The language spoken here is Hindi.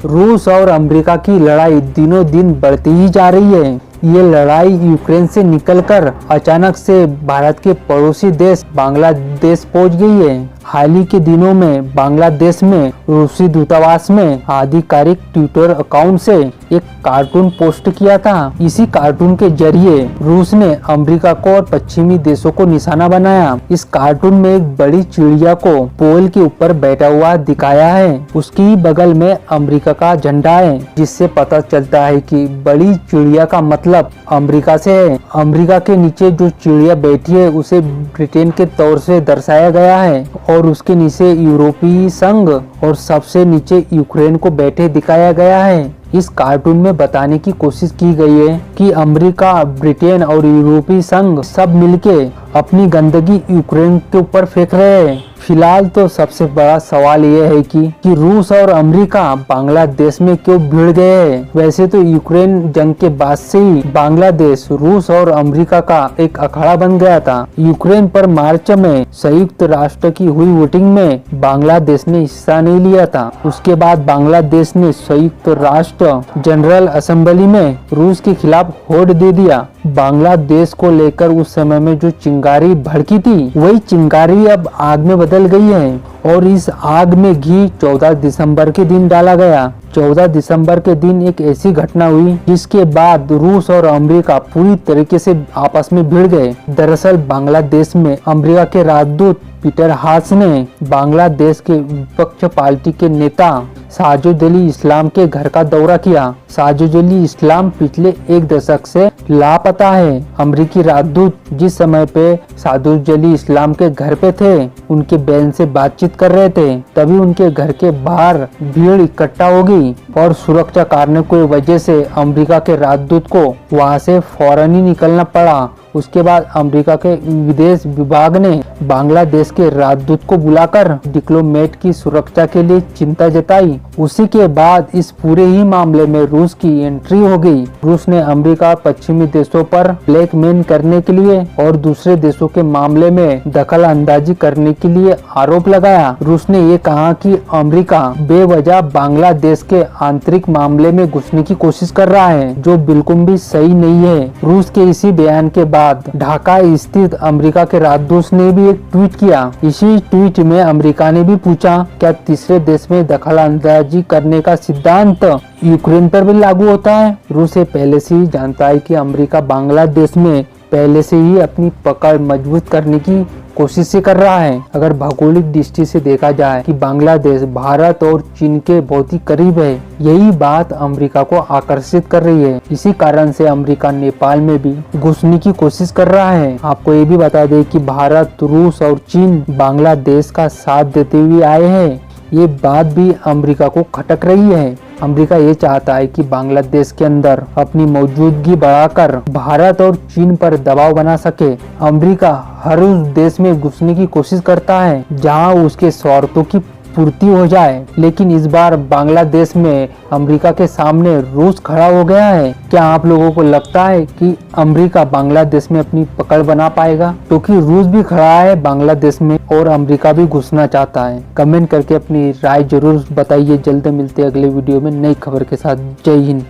रूस और अमेरिका की लड़ाई दिनों दिन बढ़ती ही जा रही है। ये लड़ाई यूक्रेन से निकलकर अचानक से भारत के पड़ोसी देश बांग्लादेश पहुंच गई है। हाल ही के दिनों में बांग्लादेश में रूसी दूतावास में आधिकारिक ट्विटर अकाउंट से एक कार्टून पोस्ट किया था। इसी कार्टून के जरिए रूस ने अमेरिका को और पश्चिमी देशों को निशाना बनाया। इस कार्टून में एक बड़ी चिड़िया को पोल के ऊपर बैठा हुआ दिखाया है। उसकी बगल में अमेरिका का झंडा है, जिससे पता चलता है कि बड़ी चिड़िया का मतलब अमेरिका से है। अमेरिका के नीचे जो चिड़िया बैठी है उसे ब्रिटेन के तौर से दर्शाया गया है और उसके नीचे यूरोपीय संघ और सबसे नीचे यूक्रेन को बैठे दिखाया गया है। इस कार्टून में बताने की कोशिश की गई है कि अमेरिका, ब्रिटेन और यूरोपीय संघ सब मिलके अपनी गंदगी यूक्रेन के ऊपर फेंक रहे हैं। फिलहाल तो सबसे बड़ा सवाल ये है कि रूस और अमेरिका बांग्लादेश में क्यों भिड़ गए हैं। वैसे तो यूक्रेन जंग के बाद से ही बांग्लादेश, रूस और अमेरिका का एक अखाड़ा बन गया था। यूक्रेन पर मार्च में संयुक्त राष्ट्र की हुई वोटिंग में बांग्लादेश ने हिस्सा नहीं लिया था। उसके बाद बांग्लादेश ने संयुक्त राष्ट्र जनरल असेंबली में रूस के खिलाफ वोट दे दिया। बांग्लादेश को लेकर उस समय में जो चिंगारी भड़की थी, वही चिंगारी अब आग में बदल गई है और इस आग में घी 14 दिसंबर के दिन डाला गया। 14 दिसंबर के दिन एक ऐसी घटना हुई जिसके बाद रूस और अमेरिका पूरी तरीके से आपस में भिड़ गए। दरअसल बांग्लादेश में अमेरिका के राजदूत पीटर हास ने बांग्लादेश के विपक्ष पार्टी के नेता साजिद अली इस्लाम के घर का दौरा किया। साजिद अली इस्लाम पिछले एक दशक से लापता है। अमेरिकी राजदूत जिस समय पे साजिद अली इस्लाम के घर पे थे, उनके बहन से बातचीत कर रहे थे, तभी उनके घर के बाहर भीड़ इकट्ठा हो गई और सुरक्षा कारणों की वजह से अमेरिका के राजदूत को वहां से फौरन ही निकलना पड़ा। उसके बाद अमेरिका के विदेश विभाग ने बांग्लादेश के राजदूत को बुलाकर डिप्लोमेट की सुरक्षा के लिए चिंता जताई। उसी के बाद इस पूरे ही मामले में रूस की एंट्री हो गई। रूस ने अमेरिका पश्चिमी देशों पर ब्लैकमेल करने के लिए और दूसरे देशों के मामले में दखल अंदाजी करने के लिए आरोप लगाया। रूस ने ये कहा कि अमेरिका बेवजह बांग्लादेश के आंतरिक मामले में घुसने की कोशिश कर रहा है, जो बिल्कुल भी सही नहीं है। रूस के इसी बयान के बाद ढाका स्थित अमेरिका के राजदूत ने भी एक ट्वीट किया। इसी ट्वीट में अमेरिका ने भी पूछा, क्या तीसरे देश में दखल अंदाजी करने का सिद्धांत यूक्रेन पर भी लागू होता है? रूस पहले से ही जानता है कि अमेरिका बांग्लादेश में पहले से ही अपनी पकड़ मजबूत करने की कोशिश से कर रहा है। अगर भौगोलिक दृष्टि से देखा जाए कि बांग्लादेश भारत और चीन के बहुत ही करीब है, यही बात अमेरिका को आकर्षित कर रही है। इसी कारण से अमेरिका नेपाल में भी घुसने की कोशिश कर रहा है। आपको ये भी बता दें कि भारत, रूस और चीन बांग्लादेश का साथ देते हुए आए हैं। ये बात भी अमेरिका को खटक रही है। अमेरिका ये चाहता है कि बांग्लादेश के अंदर अपनी मौजूदगी बढ़ाकर भारत और चीन पर दबाव बना सके। अमेरिका हर उस देश में घुसने की कोशिश करता है जहां उसके स्वार्थों की पूर्ति हो जाए, लेकिन इस बार बांग्लादेश में अमेरिका के सामने रूस खड़ा हो गया है। क्या आप लोगों को लगता है कि अमेरिका बांग्लादेश में अपनी पकड़ बना पाएगा? क्योंकि रूस भी खड़ा है बांग्लादेश में और अमेरिका भी घुसना चाहता है। कमेंट करके अपनी राय जरूर बताइए। जल्द मिलते हैं अगले वीडियो में नई खबर के साथ। जय हिंद।